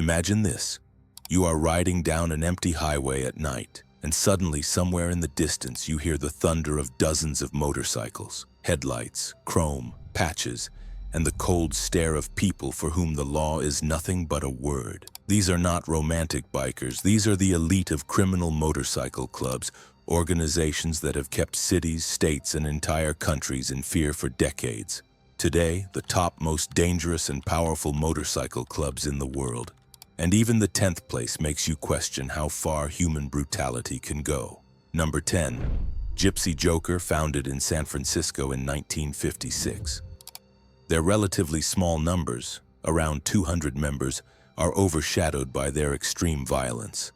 Imagine this. You are riding down an empty highway at night, and suddenly somewhere in the distance you hear the thunder of dozens of motorcycles, headlights, chrome, patches, and the cold stare of people for whom the law is nothing but a word. These are not romantic bikers. These are the elite of criminal motorcycle clubs, organizations that have kept cities, states, and entire countries in fear for decades. Today, the top most dangerous and powerful motorcycle clubs in the world. And even the 10th place makes you question how far human brutality can go. Number 10. Gypsy Joker, founded in San Francisco in 1956. Their relatively small numbers, around 200 members, are overshadowed by their extreme violence.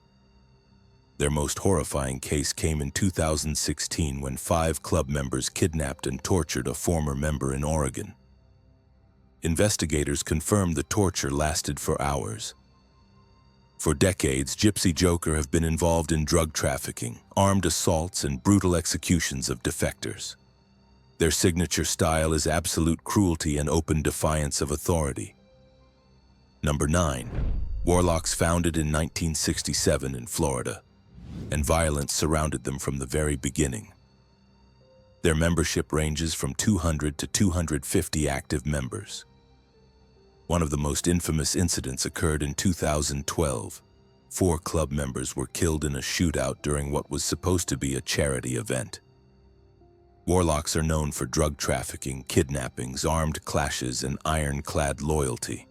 Their most horrifying case came in 2016 when 5 club members kidnapped and tortured a former member in Oregon. Investigators confirmed the torture lasted for hours. For decades, Gypsy Joker have been involved in drug trafficking, armed assaults, and brutal executions of defectors. Their signature style is absolute cruelty and open defiance of authority. Number 9. Warlocks, founded in 1967 in Florida, and violence surrounded them from the very beginning. Their membership ranges from 200 to 250 active members. One of the most infamous incidents occurred in 2012. 4 club members were killed in a shootout during what was supposed to be a charity event. Warlocks are known for drug trafficking, kidnappings, armed clashes, and ironclad loyalty.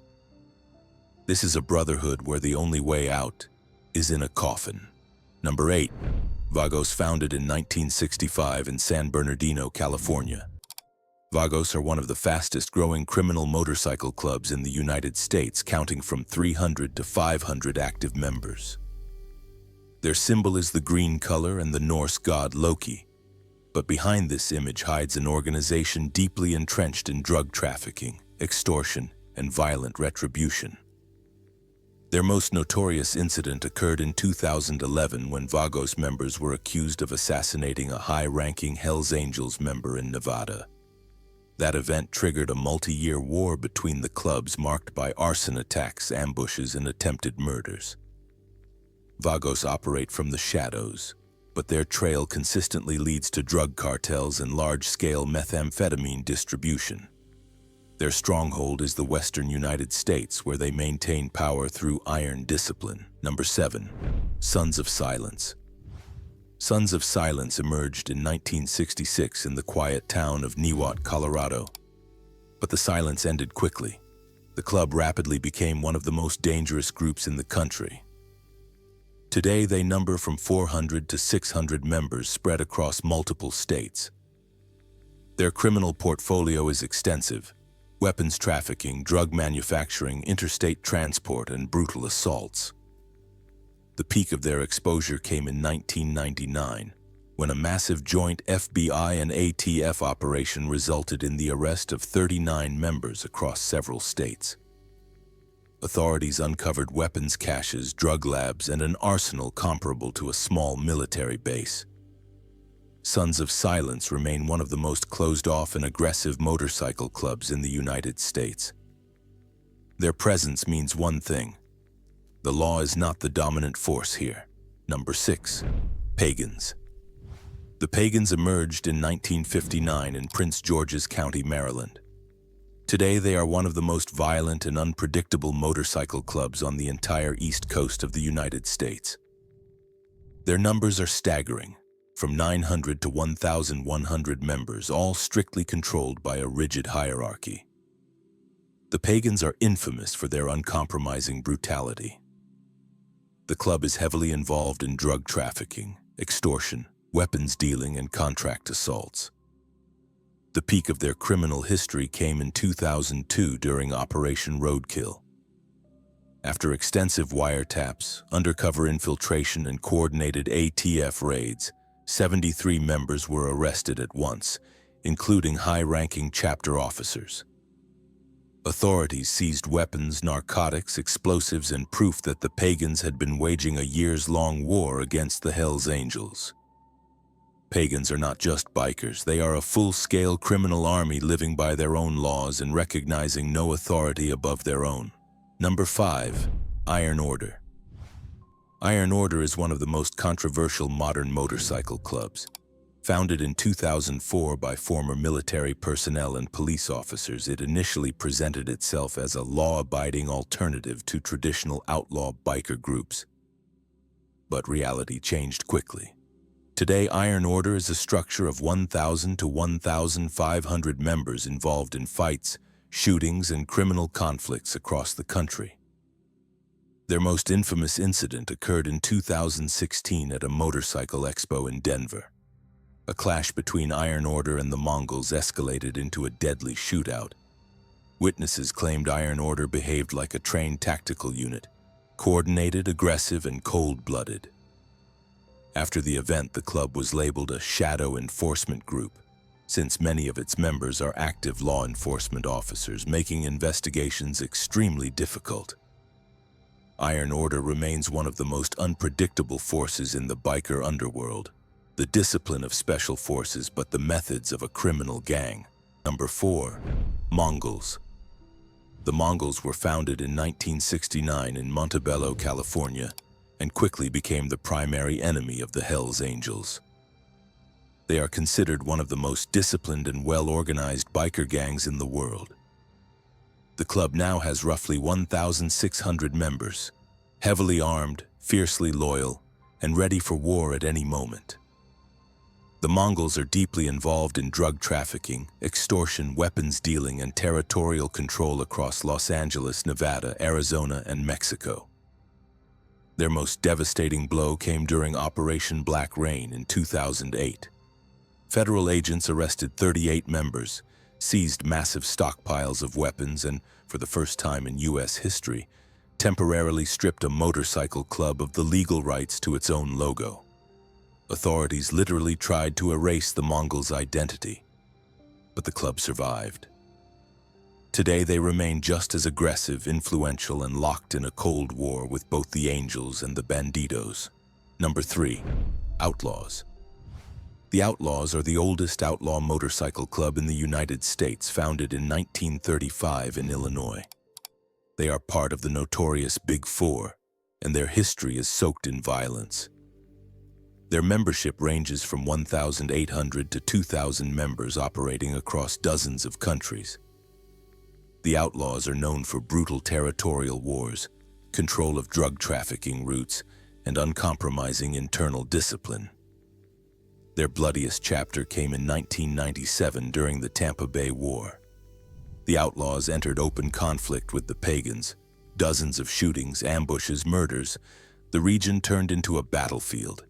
This is a brotherhood where the only way out is in a coffin. Number 8. Vagos, founded in 1965 in San Bernardino, California. Vagos are one of the fastest-growing criminal motorcycle clubs in the United States, counting from 300 to 500 active members. Their symbol is the green color and the Norse god Loki. But behind this image hides an organization deeply entrenched in drug trafficking, extortion, and violent retribution. Their most notorious incident occurred in 2011 when Vagos members were accused of assassinating a high-ranking Hells Angels member in Nevada. That event triggered a multi-year war between the clubs marked by arson attacks, ambushes, and attempted murders. Vagos operate from the shadows, but their trail consistently leads to drug cartels and large-scale methamphetamine distribution. Their stronghold is the western United States, where they maintain power through iron discipline. Number 7. Sons of Silence. Sons of Silence emerged in 1966 in the quiet town of Niwot, Colorado. But the silence ended quickly. The club rapidly became one of the most dangerous groups in the country. Today, they number from 400 to 600 members spread across multiple states. Their criminal portfolio is extensive: weapons trafficking, drug manufacturing, interstate transport, and brutal assaults. The peak of their exposure came in 1999, when a massive joint FBI and ATF operation resulted in the arrest of 39 members across several states. Authorities uncovered weapons caches, drug labs, and an arsenal comparable to a small military base. Sons of Silence remain one of the most closed-off and aggressive motorcycle clubs in the United States. Their presence means one thing: the law is not the dominant force here. Number 6. Pagans. The Pagans emerged in 1959 in Prince George's County, Maryland. Today, they are one of the most violent and unpredictable motorcycle clubs on the entire east coast of the United States. Their numbers are staggering, from 900 to 1,100 members, all strictly controlled by a rigid hierarchy. The Pagans are infamous for their uncompromising brutality. The club is heavily involved in drug trafficking, extortion, weapons dealing, and contract assaults. The peak of their criminal history came in 2002 during Operation Roadkill. After extensive wiretaps, undercover infiltration, and coordinated ATF raids, 73 members were arrested at once, including high-ranking chapter officers. Authorities seized weapons, narcotics, explosives, and proof that the Pagans had been waging a years-long war against the Hells Angels. Pagans are not just bikers. They are a full-scale criminal army living by their own laws and recognizing no authority above their own. Number 5. Iron Order. Iron Order is one of the most controversial modern motorcycle clubs. Founded in 2004 by former military personnel and police officers, it initially presented itself as a law-abiding alternative to traditional outlaw biker groups. But reality changed quickly. Today, Iron Order is a structure of 1,000 to 1,500 members involved in fights, shootings, and criminal conflicts across the country. Their most infamous incident occurred in 2016 at a motorcycle expo in Denver. A clash between Iron Order and the Mongols escalated into a deadly shootout. Witnesses claimed Iron Order behaved like a trained tactical unit, coordinated, aggressive, and cold-blooded. After the event, the club was labeled a shadow enforcement group, since many of its members are active law enforcement officers, making investigations extremely difficult. Iron Order remains one of the most unpredictable forces in the biker underworld. The discipline of special forces, but the methods of a criminal gang. Number 4. Mongols. The Mongols were founded in 1969 in Montebello, California, and quickly became the primary enemy of the Hells Angels. They are considered one of the most disciplined and well-organized biker gangs in the world. The club now has roughly 1,600 members, heavily armed, fiercely loyal, and ready for war at any moment. The Mongols are deeply involved in drug trafficking, extortion, weapons dealing, and territorial control across Los Angeles, Nevada, Arizona, and Mexico. Their most devastating blow came during Operation Black Rain in 2008. Federal agents arrested 38 members, seized massive stockpiles of weapons, and, for the first time in U.S. history, temporarily stripped a motorcycle club of the legal rights to its own logo. Authorities literally tried to erase the Mongols' identity, but the club survived. Today they remain just as aggressive, influential, and locked in a cold war with both the Angels and the Bandidos. Number 3. Outlaws. The Outlaws are the oldest outlaw motorcycle club in the United States, founded in 1935 in Illinois. They are part of the notorious Big Four, and their history is soaked in violence. Their membership ranges from 1,800 to 2,000 members operating across dozens of countries. The Outlaws are known for brutal territorial wars, control of drug trafficking routes, and uncompromising internal discipline. Their bloodiest chapter came in 1997 during the Tampa Bay War. The Outlaws entered open conflict with the Pagans. Dozens of shootings, ambushes, murders. The region turned into a battlefield.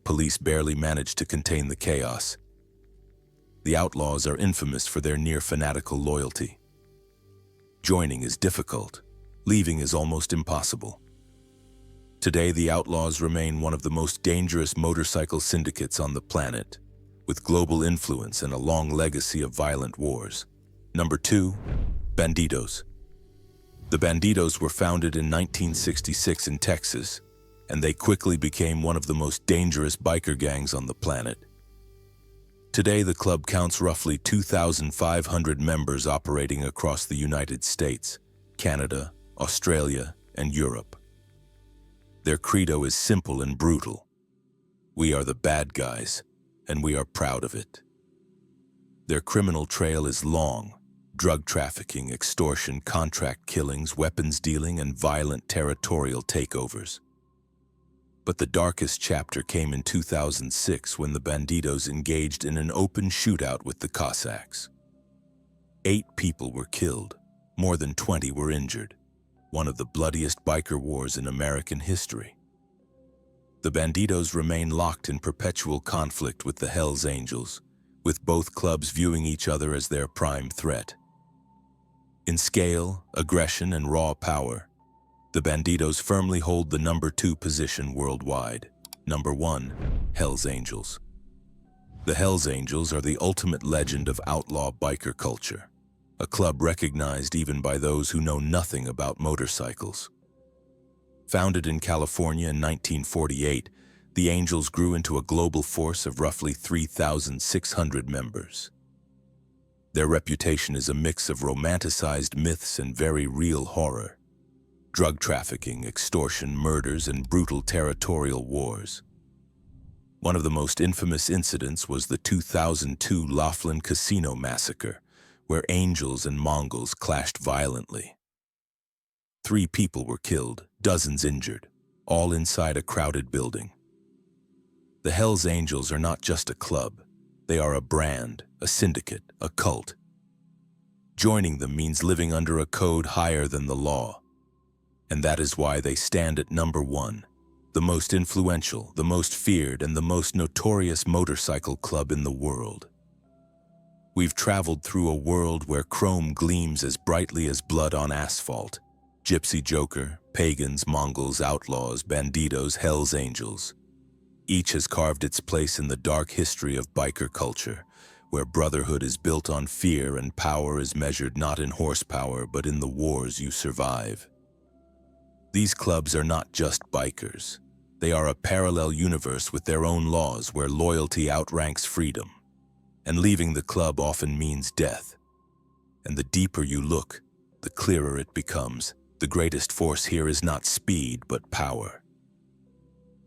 Police barely managed to contain the chaos. The Outlaws are infamous for their near-fanatical loyalty. Joining is difficult. Leaving is almost impossible. Today, the Outlaws remain one of the most dangerous motorcycle syndicates on the planet, with global influence and a long legacy of violent wars. Number 2. Bandidos. The Bandidos were founded in 1966 in Texas, and they quickly became one of the most dangerous biker gangs on the planet. Today, the club counts roughly 2,500 members operating across the United States, Canada, Australia, and Europe. Their credo is simple and brutal. We are the bad guys, and we are proud of it. Their criminal trail is long: drug trafficking, extortion, contract killings, weapons dealing, and violent territorial takeovers. But the darkest chapter came in 2006 when the Bandidos engaged in an open shootout with the Cossacks. 8 people were killed, more than 20 were injured, one of the bloodiest biker wars in American history. The Bandidos remain locked in perpetual conflict with the Hells Angels, with both clubs viewing each other as their prime threat. In scale, aggression, and raw power, the Bandidos firmly hold the number 2 position worldwide. Number 1. Hells Angels. The Hells Angels are the ultimate legend of outlaw biker culture, a club recognized even by those who know nothing about motorcycles. Founded in California in 1948, the Angels grew into a global force of roughly 3,600 members. Their reputation is a mix of romanticized myths and very real horror. drug trafficking, extortion, murders, and brutal territorial wars. One of the most infamous incidents was the 2002 Laughlin Casino massacre, where Angels and Mongols clashed violently. 3 people were killed, dozens injured, all inside a crowded building. The Hells Angels are not just a club. They are a brand, a syndicate, a cult. Joining them means living under a code higher than the law. And that is why they stand at number 1, the most influential, the most feared, and the most notorious motorcycle club in the world. We've traveled through a world where chrome gleams as brightly as blood on asphalt. Gypsy Joker, Pagans, Mongols, Outlaws, Bandidos, Hells Angels. Each has carved its place in the dark history of biker culture, where brotherhood is built on fear and power is measured not in horsepower but in the wars you survive. These clubs are not just bikers. They are a parallel universe with their own laws where loyalty outranks freedom. And leaving the club often means death. And the deeper you look, the clearer it becomes. The greatest force here is not speed but power.